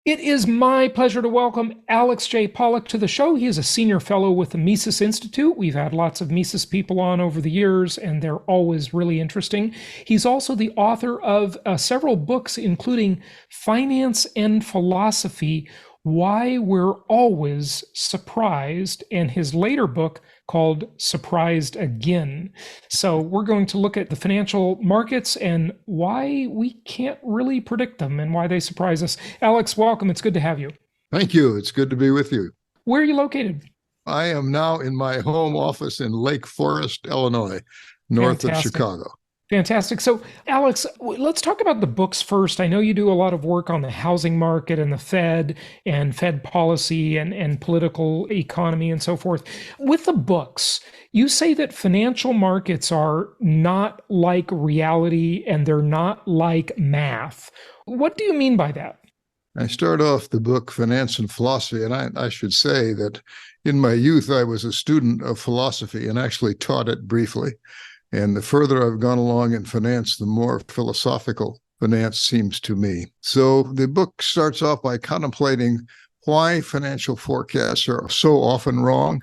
It is my pleasure to welcome Alex J. Pollock to the show. He is a senior fellow with the Mises Institute. We've had lots of Mises people on over the years, and they're always really interesting. He's also the author of several books, including Finance and Philosophy: Why We're Always Surprised, and his later book called Surprised Again. So we're going to look at the financial markets and why we can't really predict them and why they surprise us. Alex, welcome. It's good to have you. Thank you. It's good to be with you. Where are you located? I am now in my home office in Lake Forest, Illinois, north of Fantastic. Chicago. Fantastic. So, Alex, let's talk about the books first. I know you do a lot of work on the housing market and the Fed and Fed policy and political economy and so forth. With the books, you say that financial markets are not like reality and they're not like math. What do you mean by that? I start off the book Finance and Philosophy, and I should say that in my youth, I was a student of philosophy and actually taught it briefly. And the further I've gone along in finance, the more philosophical finance seems to me. So the book starts off by contemplating why financial forecasts are so often wrong,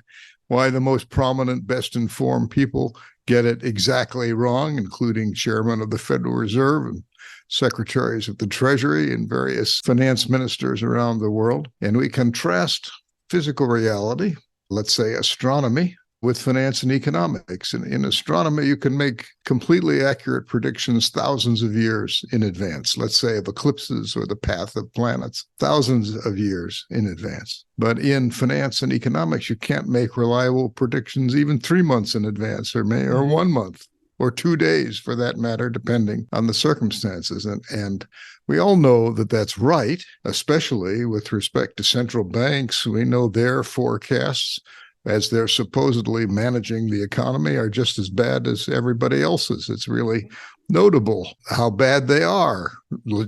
why the most prominent, best informed people get it exactly wrong, including chairman of the Federal Reserve and secretaries of the Treasury and various finance ministers around the world. And we contrast physical reality, let's say astronomy, with finance and economics. And in astronomy, you can make completely accurate predictions thousands of years in advance, let's say of eclipses or the path of planets, thousands of years in advance. But in finance and economics, you can't make reliable predictions even 3 months in advance or 1 month or 2 days for that matter, depending on the circumstances. And we all know that that's right, especially with respect to central banks. We know their forecasts, as they're supposedly managing the economy, are just as bad as everybody else's. It's really notable how bad they are,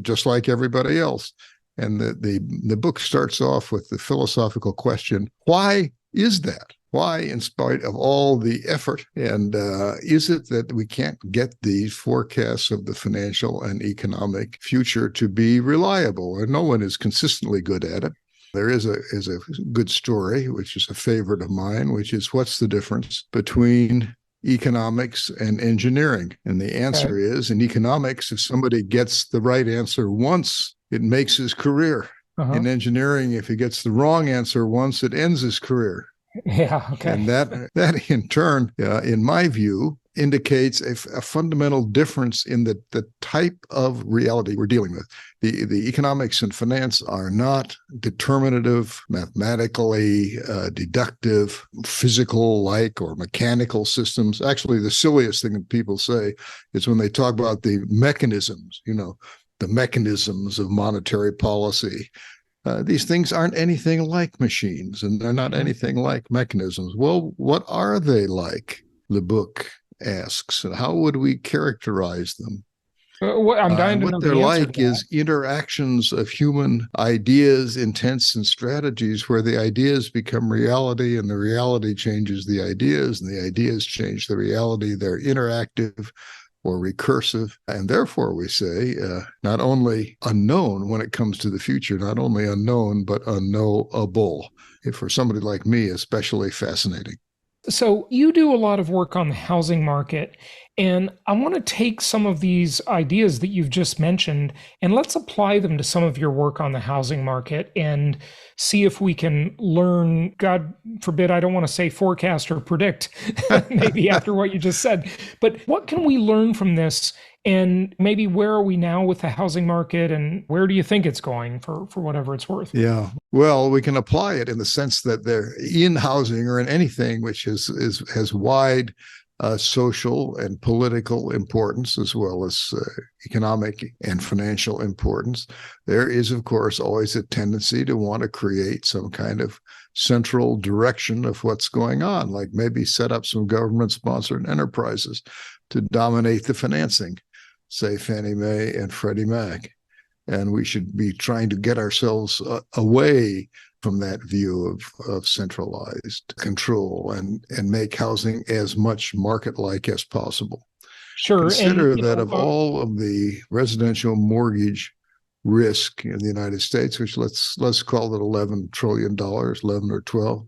just like everybody else. And the book starts off with the philosophical question, why is that? Why, in spite of all the effort, and is it that we can't get these forecasts of the financial and economic future to be reliable? And no one is consistently good at it. There is a good story, which is a favorite of mine, which is what's the difference between economics and engineering? And the answer is, in economics, if somebody gets the right answer once, it makes his career. In engineering, if he gets the wrong answer once, it ends his career. Yeah, okay. And that in turn, in my view, indicates a fundamental difference in the type of reality we're dealing with. The economics and finance are not determinative, mathematically deductive, physical-like or mechanical systems. Actually, the silliest thing that people say is when they talk about the mechanisms, the mechanisms of monetary policy. These things aren't anything like machines, and they're not anything like mechanisms. Well, what are they like? The book asks, and how would we characterize them? I'm dying to know What they're the answer to like is interactions of human ideas, intents, and strategies where the ideas become reality and the reality changes the ideas and the ideas change the reality. They're interactive or recursive, and therefore we say not only unknown when it comes to the future, not only unknown, but unknowable. For somebody like me, especially fascinating. So you do a lot of work on the housing market, and I want to take some of these ideas that you've just mentioned and let's apply them to some of your work on the housing market and see if we can learn, God forbid, I don't want to say forecast or predict, maybe after what you just said, but what can we learn from this? And maybe where are we now with the housing market and where do you think it's going for whatever it's worth? Yeah. Well, we can apply it in the sense that they're in housing or in anything which has wide social and political importance, as well as economic and financial importance. There is, of course, always a tendency to want to create some kind of central direction of what's going on, like maybe set up some government-sponsored enterprises to dominate the financing, say Fannie Mae and Freddie Mac. And we should be trying to get ourselves away from that view of centralized control and make housing as much market-like as possible. Sure. Consider that of all of the residential mortgage risk in the United States, which let's call it $11 trillion, 11 or 12.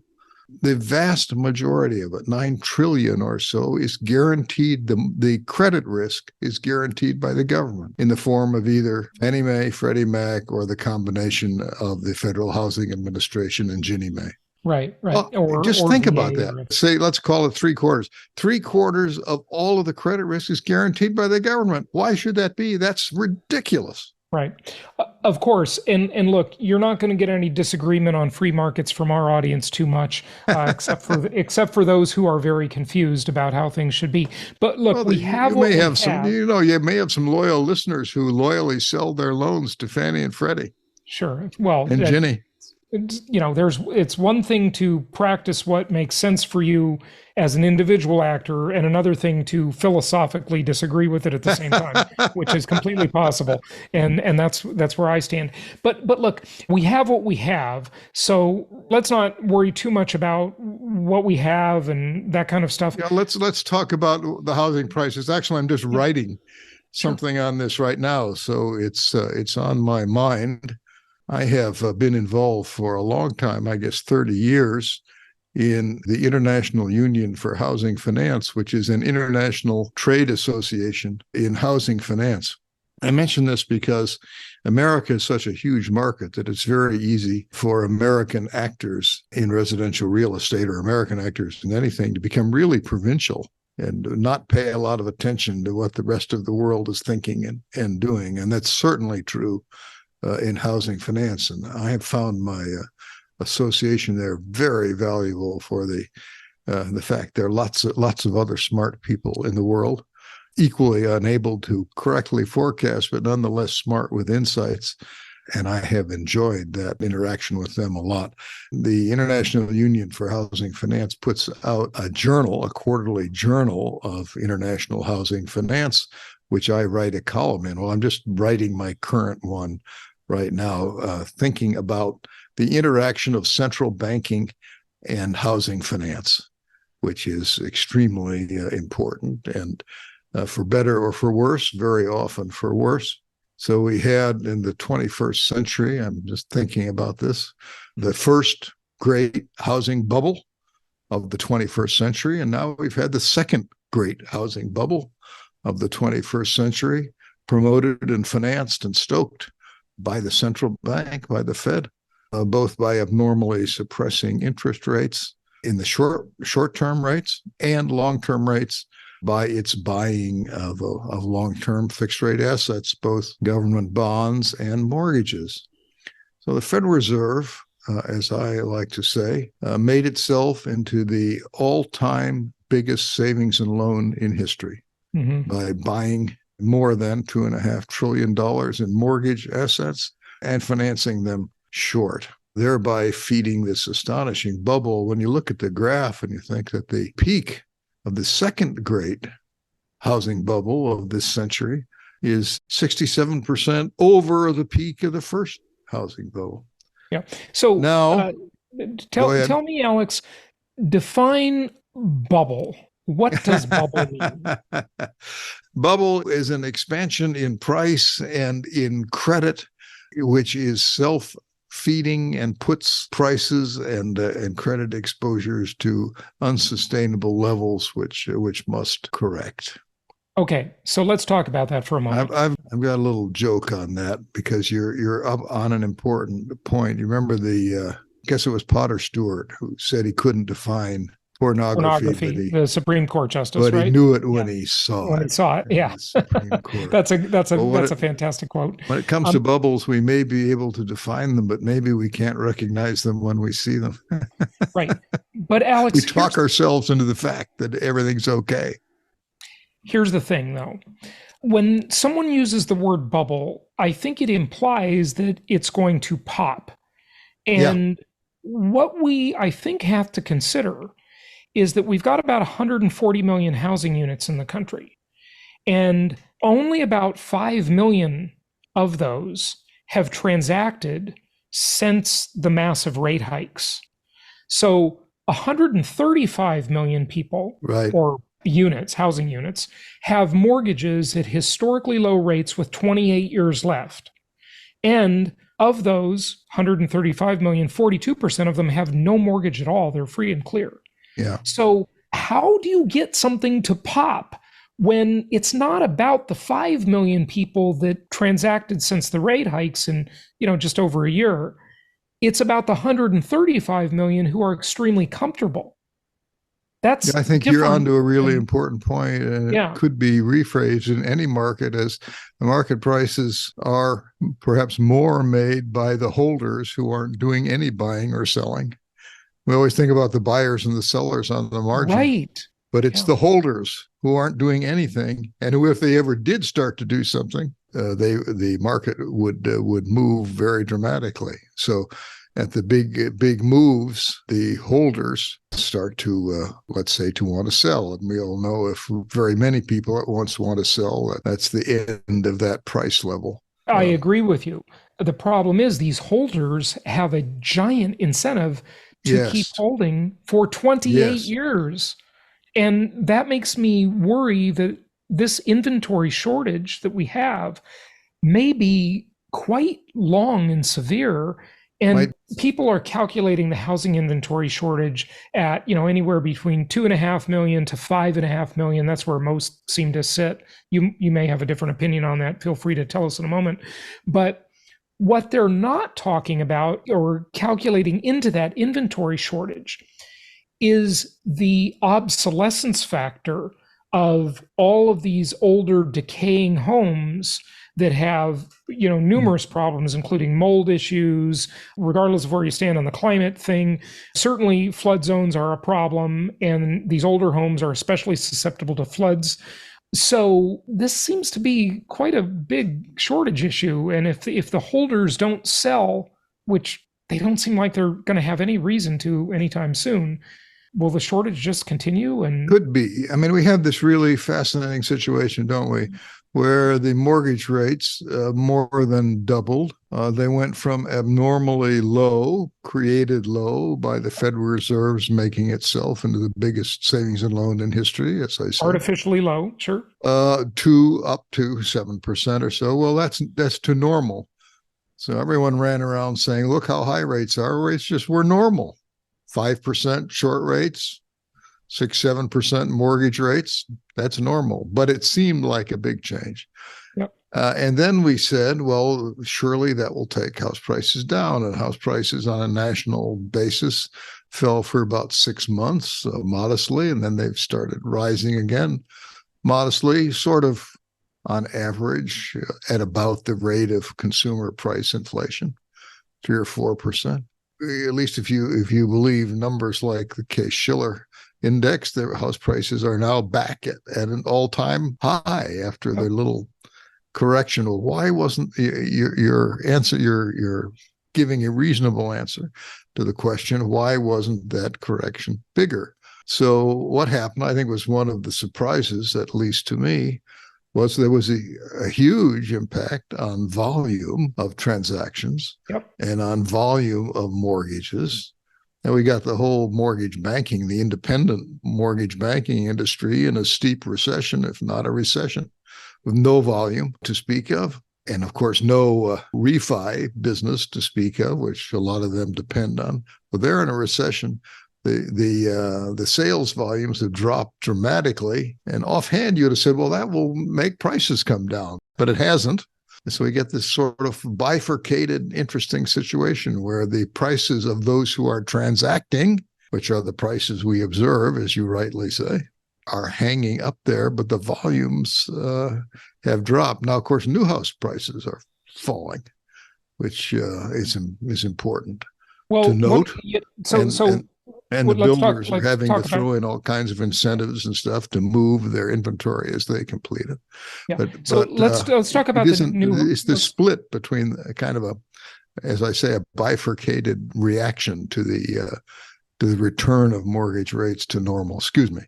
The vast majority of it, 9 trillion or so, is guaranteed. The credit risk is guaranteed by the government in the form of either Fannie Mae, Freddie Mac, or the combination of the Federal Housing Administration and Ginnie Mae. Right. Well, Or just or think VA about that. Say, let's call it 3/4. 3/4 of all of the credit risk is guaranteed by the government. Why should that be? That's ridiculous. Right. Of course. And look, you're not going to get any disagreement on free markets from our audience too much, except for those who are very confused about how things should be. But look, Well, you may have some, you may have some loyal listeners who loyally sell their loans to Fannie and Freddie. Sure. Well, and Ginnie. It's one thing to practice what makes sense for you as an individual actor, and another thing to philosophically disagree with it at the same time, which is completely possible. And that's where I stand. But look, we have what we have, so let's not worry too much about what we have and that kind of stuff. Yeah, let's talk about the housing prices. Actually, I'm just writing something on this right now, so it's on my mind. I have been involved for a long time, I guess 30 years, in the International Union for Housing Finance, which is an international trade association in housing finance. I mention this because America is such a huge market that it's very easy for American actors in residential real estate, or American actors in anything, to become really provincial and not pay a lot of attention to what the rest of the world is thinking and doing. And that's certainly true in housing finance. And I have found my association there very valuable for the fact there are lots of other smart people in the world, equally unable to correctly forecast, but nonetheless smart with insights. And I have enjoyed that interaction with them a lot. The International Union for Housing Finance puts out a quarterly journal of international housing finance, which I write a column in. Well, I'm just writing my current one right now, thinking about the interaction of central banking and housing finance, which is extremely important, and for better or for worse, very often for worse. So we had in the 21st century, I'm just thinking about this, the first great housing bubble of the 21st century, and now we've had the second great housing bubble of the 21st century, promoted and financed and stoked by the central bank, by the Fed, both by abnormally suppressing interest rates in the short-term rates and long-term rates by its buying of long-term fixed-rate assets, both government bonds and mortgages. So the Federal Reserve, as I like to say, made itself into the all-time biggest savings and loan in history by buying more than $2.5 trillion in mortgage assets and financing them short, thereby feeding this astonishing bubble. When you look at the graph and you think that the peak of the second great housing bubble of this century is 67% over the peak of the first housing bubble. Yeah. So now, tell me, Alex, define bubble. What does bubble mean? Bubble is an expansion in price and in credit, which is self-feeding and puts prices and credit exposures to unsustainable levels, which must correct. Okay, so let's talk about that for a moment. I've got a little joke on that because you're up on an important point. You remember I guess it was Potter Stewart who said he couldn't define pornography, the Supreme Court justice, but right? he knew it when he saw it. When he saw it, yeah. Supreme Court. That's a fantastic quote. When it comes to bubbles, we may be able to define them, but maybe we can't recognize them when we see them. Right. But Alex, we talk ourselves into the fact that everything's okay. Here's the thing, though. When someone uses the word bubble, I think it implies that it's going to pop. And what we, I think, have to consider is that we've got about 140 million housing units in the country, and only about 5 million of those have transacted since the massive rate hikes. So 135 million people, right, or units, housing units, have mortgages at historically low rates with 28 years left. And of those 135 million, 42% of them have no mortgage at all. They're free and clear. Yeah. So, how do you get something to pop when it's not about the 5 million people that transacted since the rate hikes in, just over a year? It's about the 135 million who are extremely comfortable. Yeah, That's I think you're different onto a really than, important point, and it yeah, could be rephrased in any market as the market prices are perhaps more made by the holders who aren't doing any buying or selling. We always think about the buyers and the sellers on the margin, right. but it's Yeah. the holders who aren't doing anything, and who, if they ever did start to do something, the market would move very dramatically. So, at the big moves, the holders start to let's say to want to sell, and we all know if very many people at once want to sell, that's the end of that price level. I Uh, agree with you. The problem is these holders have a giant incentive to keep yes, holding for 28 yes, years. And that makes me worry that this inventory shortage that we have may be quite long and severe. might And people are calculating the housing inventory shortage at, anywhere between 2.5 million to 5.5 million. That's where most seem to sit. You may have a different opinion on that. Feel free to tell us in a moment. But what they're not talking about or calculating into that inventory shortage is the obsolescence factor of all of these older decaying homes that have numerous problems, including mold issues, regardless of where you stand on the climate thing. Certainly flood zones are a problem, and these older homes are especially susceptible to floods. So this seems to be quite a big shortage issue. And if the holders don't sell, which they don't seem like they're going to have any reason to anytime soon, will the shortage just continue? And could be. I mean, we have this really fascinating situation, don't we, where the mortgage rates more than doubled. They went from abnormally low, created low by the Federal Reserve's making itself into the biggest savings and loan in history, as I said, artificially low, sure. to up to 7% or so. Well, that's to normal. So everyone ran around saying, "Look how high rates are." Rates just were normal. 5% short rates, 6-7% mortgage rates. That's normal, but it seemed like a big change. Yep. And then we said, well, surely that will take house prices down. And house prices on a national basis fell for about 6 months, modestly, and then they've started rising again modestly, sort of on average at about the rate of consumer price inflation, 3 or 4%. At least if you believe numbers like the Case-Shiller index, their house prices are now back at an all-time high after their little correction. Well, why wasn't your answer? You're giving a reasonable answer to the question, why wasn't that correction bigger? So what happened, I think, was one of the surprises, at least to me, was there was a huge impact on volume of transactions. Yep. And on volume of mortgages. And we got the whole mortgage banking, the independent mortgage banking industry in a steep recession, if not a recession, with no volume to speak of. And of course, no refi business to speak of, which a lot of them depend on. But they're in a recession. The sales volumes have dropped dramatically, and offhand you would have said, well, that will make prices come down, but it hasn't. And so we get this sort of bifurcated, interesting situation where the prices of those who are transacting, which are the prices we observe, as you rightly say, are hanging up there, but the volumes have dropped. Now, of course, new house prices are falling, which is important to Well, note. so And, so and and the let's builders are having to talk about, throw in all kinds of incentives and stuff to move their inventory as they complete it. yeah. But So let's talk it about the isn't. new. It's the split between kind of a, as I say, a bifurcated reaction to the return of mortgage rates to normal. Excuse me.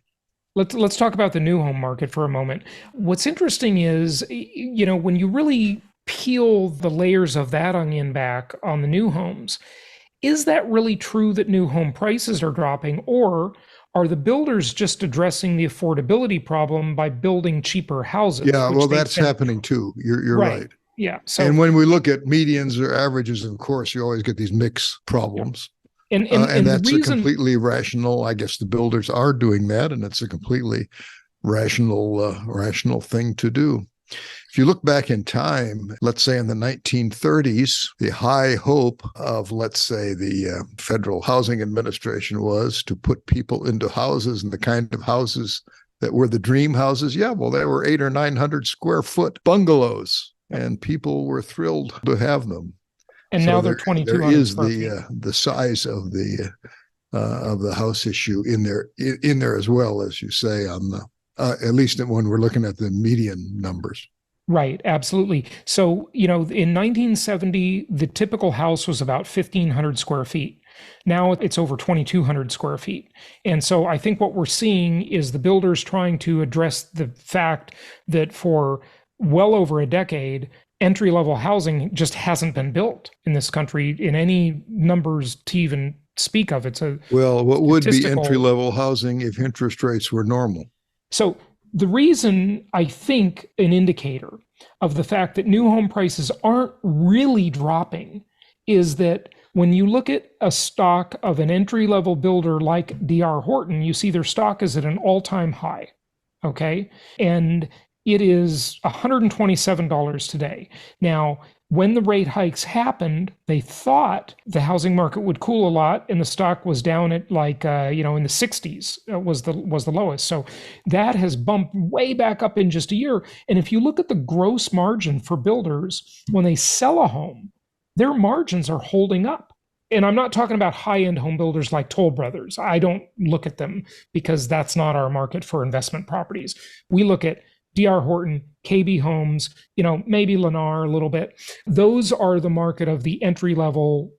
Let's talk about the new home market for a moment. What's interesting is, when you really peel the layers of that onion back on the new homes, is that really true that new home prices are dropping, or are the builders just addressing the affordability problem by building cheaper houses, Yeah, which well, they've that's been happening too. You're right? right. Yeah. So And when we look at medians or averages, of course, you always get these mixed yeah. problems. And And the that's a reason, completely rational, I guess the builders are doing that, and it's a completely rational thing to do. If you look back in time, let's say in the 1930s, the high hope of, let's say, the Federal Housing Administration was to put people into houses, and the kind of houses that were the dream houses. Yeah, well, they were 800 or 900 square foot bungalows, and people were thrilled to have them. and So now they're there 2,200 is square feet. the size of the house issue in there as well, as you say, on the at least when we're looking at the median numbers. Right, absolutely. So, in 1970, the typical house was about 1,500 square feet. Now it's over 2,200 square feet. And so I think what we're seeing is the builders trying to address the fact that for well over a decade, entry level housing just hasn't been built in this country in any numbers to even speak of. It's a Well, what would be entry statistical. level housing if interest rates were normal? So the reason I think an indicator of the fact that new home prices aren't really dropping is that when you look at a stock of an entry level builder like DR Horton, you see their stock is at an all-time high. Okay. And it is $127 today. Now, when the rate hikes happened, they thought the housing market would cool a lot, and the stock was down at like in the 60s was the lowest. So that has bumped way back up in just a year. And if you look at the gross margin for builders when they sell a home, their margins are holding up. And I'm not talking about high-end home builders like Toll Brothers. I don't look at them because that's not our market for investment properties. We look at DR Horton, KB Homes, maybe Lennar a little bit. Those are the market of the entry level,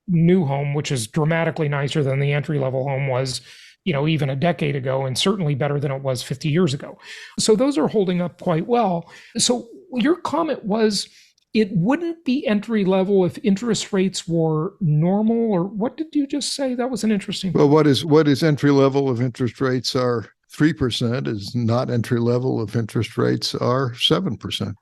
new home, which is dramatically nicer than the entry level home was, even a decade ago, and certainly better than it was 50 years ago. So those are holding up quite well. So your comment was it wouldn't be entry level if interest rates were normal, or what did you just say? That was an interesting. Well, what is entry level if interest rates are 3% is not entry level if interest rates are 7%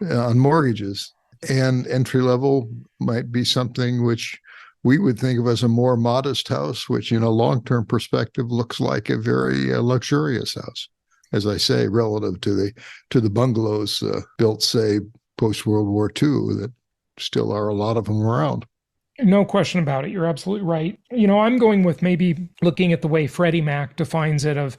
on mortgages. And entry level might be something which we would think of as a more modest house, which in a long-term perspective looks like a very luxurious house, as I say, relative to the bungalows built, say, post-World War II, that still are a lot of them around. No question about it. You're absolutely right. I'm going with maybe looking at the way Freddie Mac defines it of,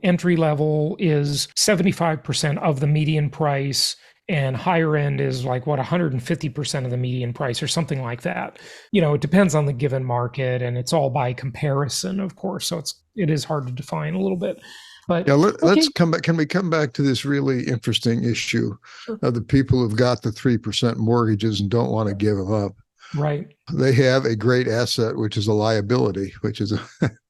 entry level is 75% of the median price and higher end is like 150% of the median price or something like that. It depends on the given market and it's all by comparison, of course. So it is hard to define a little bit. But yeah, okay. let's come back. Can we come back to this really interesting issue of the people who've got the 3% mortgages and don't want to give them up? Right. They have a great asset, which is a liability, which is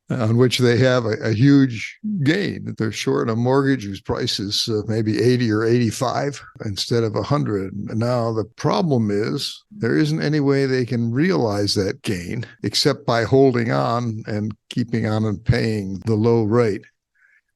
on which they have a huge gain. They're short a mortgage whose price is maybe 80 or 85 instead of 100. Now, the problem is there isn't any way they can realize that gain except by holding on and keeping on and paying the low rate.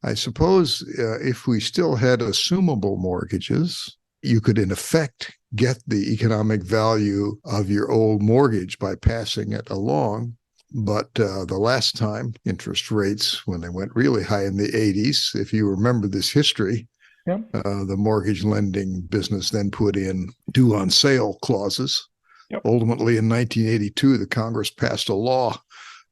I suppose if we still had assumable mortgages, you could, in effect, get the economic value of your old mortgage by passing it along. But the last time interest rates, when they went really high in the 80s, if you remember this history, Yep. The mortgage lending business then put in due on sale clauses. Yep. Ultimately, in 1982, the Congress passed a law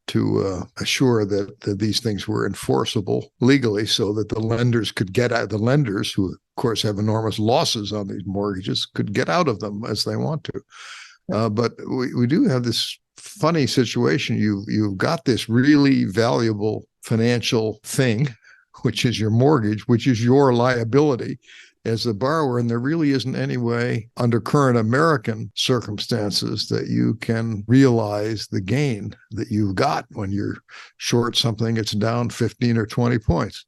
to assure that these things were enforceable legally so that the lenders could get out. The lenders, who of course have enormous losses on these mortgages, could get out of them as they want to. But we do have this funny situation. You've got this really valuable financial thing, which is your mortgage, which is your liability as a borrower, and there really isn't any way under current American circumstances that you can realize the gain that you've got when you're short something it's down 15 or 20 points.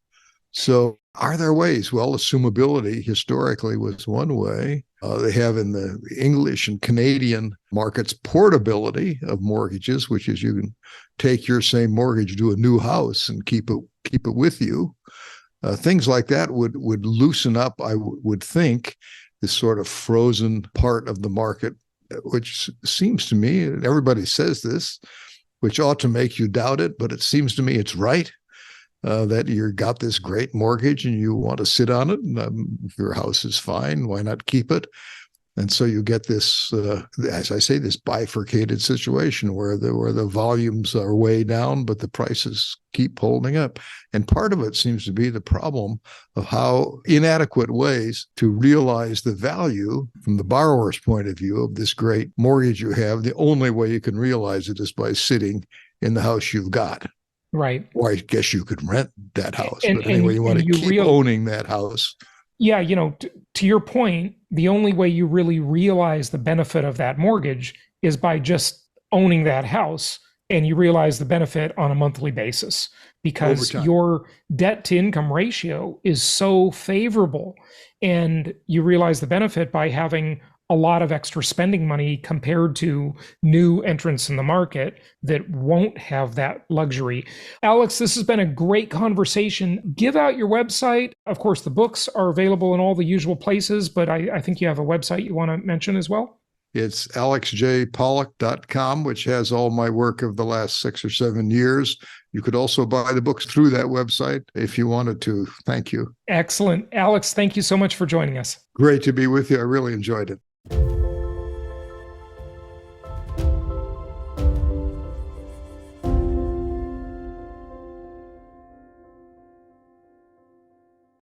So are there ways? Well, assumability historically was one way. They have in the English and Canadian markets portability of mortgages, which is you can take your same mortgage to a new house and keep it with you. Things like that would loosen up, I would think, this sort of frozen part of the market, which seems to me, and everybody says this, which ought to make you doubt it, but it seems to me it's right. That you got this great mortgage and you want to sit on it. And, your house is fine. Why not keep it? And so you get this, as I say, this bifurcated situation where the volumes are way down, but the prices keep holding up. And part of it seems to be the problem of how inadequate ways to realize the value from the borrower's point of view of this great mortgage you have. The only way you can realize it is by sitting in the house you've got. Right. Or I guess you could rent that house. And, but anyway, you want to keep owning that house. Yeah, to your point, the only way you really realize the benefit of that mortgage is by just owning that house, and you realize the benefit on a monthly basis because your debt to income ratio is so favorable, and you realize the benefit by having a lot of extra spending money compared to new entrants in the market that won't have that luxury. Alex, this has been a great conversation. Give out your website. Of course, the books are available in all the usual places, but I think you have a website you want to mention as well. It's alexjpollock.com, which has all my work of the last 6 or 7 years. You could also buy the books through that website if you wanted to. Thank you. Excellent. Alex, thank you so much for joining us. Great to be with you. I really enjoyed it.